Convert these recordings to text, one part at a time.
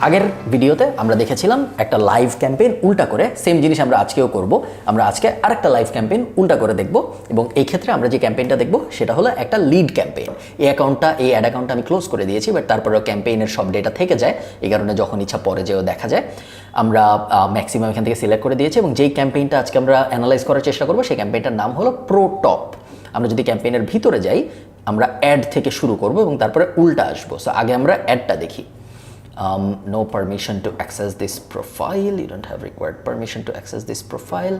আগের ভিডিওতে আমরা দেখেছিলাম একটা লাইভ ক্যাম্পেইন উল্টা করে, সেম জিনিস আমরা আজকেও করব। আমরা আজকে আরেকটা লাইভ ক্যাম্পেইন উল্টা করে দেখব এবং এই ক্ষেত্রে আমরা যে ক্যাম্পেইনটা দেখব সেটা হলো একটা লিড ক্যাম্পেইন। এই অ্যাড অ্যাকাউন্টটা আমি ক্লোজ করে দিয়েছি, বাট তারপরেও ক্যাম্পেইনের সব ডেটা থেকে যায়, এই কারণে যখন ইচ্ছা পরে যেও দেখা যায়। আমরা ম্যাক্সিমাম এখান থেকে সিলেক্ট করে দিয়েছি এবং যেই ক্যাম্পেইনটা আজকে আমরা অ্যানালাইজ করার চেষ্টা করব সেই ক্যাম্পেইনটার নাম হলো প্রো টপ। আমরা যদি ক্যাম্পেইনের ভিতরে যাই আমরা অ্যাড থেকে শুরু করব এবং তারপরে উল্টা আসবো। সো আগে আমরা অ্যাডটা দেখি। No permission to access this profile. You don't have required permission to access this profile.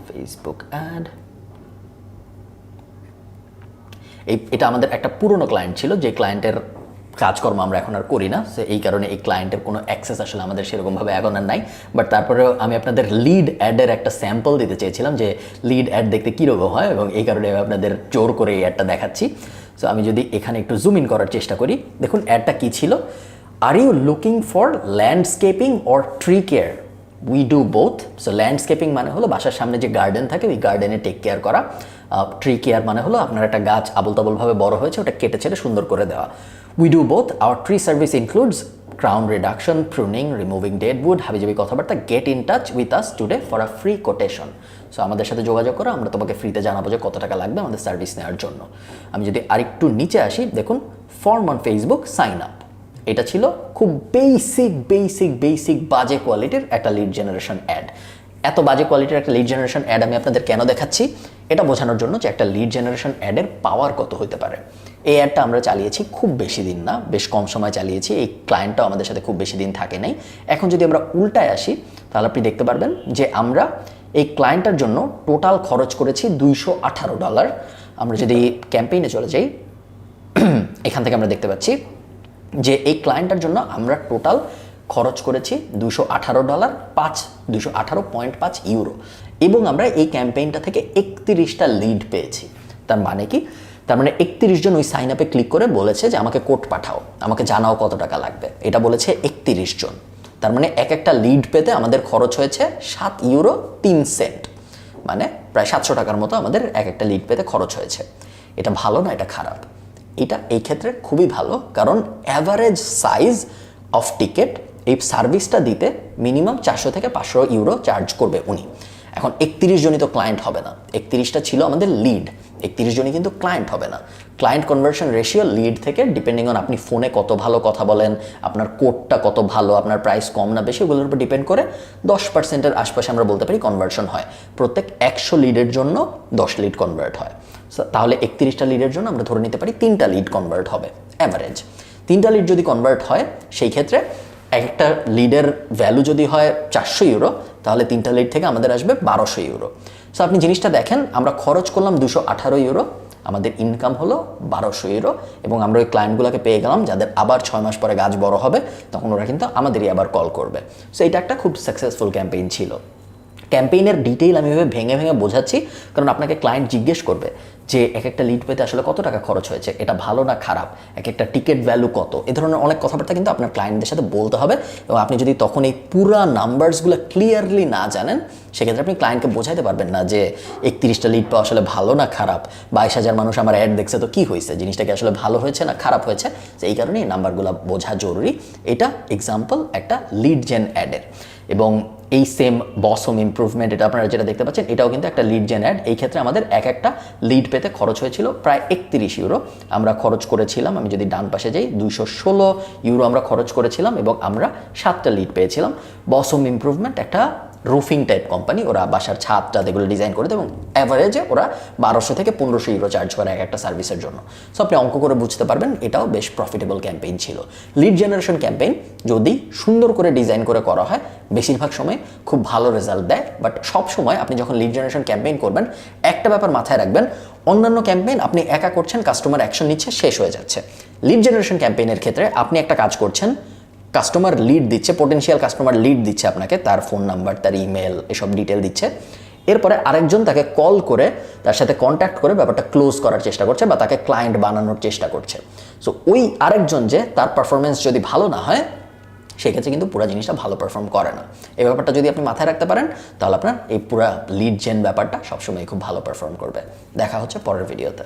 Facebook ad. এটা আমাদের একটা পুরনো ক্লায়েন্ট ছিল, যে ক্লায়েন্টের কাজকর্ম আমরা এখন আর করি না। সো এই কারণে এই ক্লায়েন্টের কোনো অ্যাক্সেস আসলে আমাদের সেরকমভাবে এখন আর নাই। বাট তারপরেও আমি আপনাদের লিড অ্যাডের একটা স্যাম্পল দিতে চেয়েছিলাম যে লিড অ্যাড দেখতে কীরকম হয়, এবং এই কারণে আমি আপনাদের জোর করে এই অ্যাডটা দেখাচ্ছি। সো আমি যদি এখানে একটু জুম ইন করার চেষ্টা করি, দেখুন অ্যাডটা কী ছিল। Are you looking for landscaping or tree care? We do both. So landscaping মানে হলো বাসার সামনে যে গার্ডেন থাকে ওই গার্ডেনে টেক কেয়ার করা। ট্রি কেয়ার মানে হলো আপনার একটা গাছ আবল তাবলভাবে বড় হয়েছে, ওটা কেটে ছেড়ে সুন্দর করে দেওয়া। We do both. Our tree service includes crown reduction, pruning, removing dead wood, হাবিজাবি কথাবার্তা। Get in touch with us today for a free quotation. So আমাদের সাথে যোগাযোগ করো, আমরা তোমাকে ফ্রিতে জানাবো যে কত টাকা লাগবে আমাদের সার্ভিস নেওয়ার জন্য। আমি যদি আরেকটু নিচে আসি, দেখুন form on Facebook, sign up. এটা ছিল খুব বেসিক বাজে কোয়ালিটির একটা লিড জেনারেশন অ্যাড। এত বাজে কোয়ালিটির একটা লিড জেনারেশন অ্যাড আমি আপনাদের কেন দেখাচ্ছি, এটা বোঝানোর জন্য যে একটা লিড জেনারেশন অ্যাডের পাওয়ার কত হতে পারে। এই অ্যাডটা আমরা চালিয়েছি খুব বেশি দিন না, বেশ কম সময় চালিয়েছি। এই ক্লায়েন্টটাও আমাদের সাথে খুব বেশি দিন থাকে নাই। এখন যদি আমরা উল্টায় আসি তাহলে আপনি দেখতে পারবেন যে আমরা এই ক্লায়েন্টটার জন্য টোটাল খরচ করেছি $218। আমরা যদি ক্যাম্পেইনে চলে যাই, এখান থেকে আমরা দেখতে পাচ্ছি যে এই ক্লায়েন্টটার জন্য আমরা টোটাল খরচ করেছি $218, 218.5 ইউরো, এবং আমরা এই ক্যাম্পেইনটা থেকে 31টা লিড পেয়েছি। তার মানে কি? তার মানে 31 জন ওই সাইন আপে ক্লিক করে বলেছে যে আমাকে কোড পাঠাও, আমাকে জানাও কত টাকা লাগবে, এটা বলেছে 31 জন। তার মানে এক একটা লিড পেতে আমাদের খরচ হয়েছে 7 ইউরো 3 সেন্ট, মানে প্রায় 700 টাকার মতো আমাদের এক একটা লিড পেতে খরচ হয়েছে। এটা ভালো না এটা খারাপ? এটা এই ক্ষেত্রে খুবই ভালো, কারণ অ্যাভারেজ সাইজ অফ টিকেট এই সার্ভিসটা দিতে মিনিমাম 400 থেকে 500 ইউরো চার্জ করবে উনি। এখন 31 জনই তো ক্লায়েন্ট হবে না, 31টা ছিল আমাদের লিড, 31 জনই কিন্তু ক্লায়েন্ট হবে না। ক্লায়েন্ট কনভার্সন রেশিও লিড থেকে ডিপেন্ডিং অন আপনি ফোনে কত ভালো কথা বলেন, আপনার কোডটা কত ভালো, আপনার প্রাইস কম না বেশি, ওগুলোর উপর ডিপেন্ড করে 10%-এর আশপাশে আমরা বলতে পারি কনভার্সন হয়। প্রত্যেক 100 লিডের জন্য 10 লিড কনভার্ট হয়। তাহলে 31টা লিডের জন্য আমরা ধরে নিতে পারি 3টা লিড কনভার্ট হবে অ্যাভারেজ। 3টা লিড যদি কনভার্ট হয় সেই ক্ষেত্রে একটা লিডের ভ্যালু যদি হয় 400 ইউরো, তাহলে 3টা লিড থেকে আমাদের আসবে 1200 ইউরো। সো আপনি জিনিসটা দেখেন, আমরা খরচ করলাম 218 ইউরো, আমাদের ইনকাম হলো 1200 ইউরো, এবং আমরা ওই ক্লায়েন্টগুলোকে পেয়ে গেলাম যাদের আবার 6 মাস পরে গাছ বড় হবে, তখন ওরা কিন্তু আমাদেরই আবার কল করবে। সো এটা একটা খুব সাকসেসফুল ক্যাম্পেইন ছিল। ক্যাম্পেইনের ডিটেইল আমি এভাবে ভেঙে বোঝাচ্ছি কারণ আপনাকে ক্লায়েন্ট জিজ্ঞেস করবে যে এক একটা লিড পেতে আসলে কত টাকা খরচ হয়েছে, এটা ভালো না খারাপ, এক একটা টিকিট ভ্যালু কত, এ ধরনের অনেক কথাবার্তা কিন্তু আপনার ক্লায়েন্টদের সাথে বলতে হবে। এবং আপনি যদি তখন এই পুরা নাম্বারসগুলো ক্লিয়ারলি না জানেন, সেক্ষেত্রে আপনি ক্লায়েন্টকে বোঝাইতে পারবেন না যে 31টা লিড পাওয়া আসলে ভালো না খারাপ, 22,000 মানুষ আমার অ্যাড দেখছে তো কি হয়েছে, জিনিসটা কি আসলে ভালো হয়েছে না খারাপ হয়েছে। তো এই কারণে এই নাম্বারগুলো বোঝা জরুরি। এটা এক্সাম্পল একটা লিড জেন অ্যাডের। এবং এই সেম বস হোম ইমপ্রুভমেন্ট, এটা আপনারা যেটা দেখতে পাচ্ছেন, এটাও কিন্তু একটা লিড জেন অ্যাড। এই ক্ষেত্রে আমাদের এক একটা লিড পেতে খরচ হয়েছিল প্রায় 31 ইউরো। আমরা খরচ করেছিলাম, আমি যদি ডান পাশে যাই, 216 ইউরো আমরা খরচ করেছিলাম এবং আমরা 7টা লিড পেয়েছিলাম। বস হোম ইমপ্রুভমেন্ট একটা রুফিং টাইপ কোম্পানি, ওরা বাসার ছাদটা এগুলো ডিজাইন করে দেয় এবং অ্যাভারেজে ওরা 1200 থেকে 1500 ইউরো চার্জ করে এক একটা সার্ভিসের জন্য। সো আপনি অঙ্ক করে বুঝতে পারবেন এটাও বেশ প্রফিটেবল ক্যাম্পেইন ছিল। লিড জেনারেশন ক্যাম্পেইন যদি সুন্দর করে ডিজাইন করে করা হয় বেশিরভাগ সময় খুব ভালো রেজাল্ট দেয়। বাট সব সময় আপনি যখন লিড জেনারেশন ক্যাম্পেইন করবেন একটা ব্যাপার মাথায় রাখবেন, অন্যান্য ক্যাম্পেইন আপনি একা করছেন, কাস্টমার অ্যাকশন নিচ্ছে, শেষ হয়ে যাচ্ছে। লিড জেনারেশন ক্যাম্পেইনের ক্ষেত্রে আপনি একটা কাজ করছেন, কাস্টমার লিড দিচ্ছে, পটেনশিয়াল কাস্টমার লিড দিচ্ছে আপনাকে, তার ফোন নাম্বার, তার ইমেল, এসব ডিটেল দিচ্ছে। এরপরে আরেকজন তাকে কল করে তার সাথে কন্ট্যাক্ট করে ব্যাপারটা ক্লোজ করার চেষ্টা করছে বা তাকে ক্লায়েন্ট বানানোর চেষ্টা করছে। সো ওই আরেকজন যে তার পারফরমেন্স যদি ভালো না হয় সেক্ষেত্রে কিন্তু পুরো জিনিসটা ভালো পারফর্ম করে না। এই ব্যাপারটা যদি আপনি মাথায় রাখতে পারেন তাহলে আপনার এই পুরো লিড জেন ব্যাপারটা সবসময় খুব ভালো পারফর্ম করবে। দেখা হচ্ছে পরের ভিডিওতে।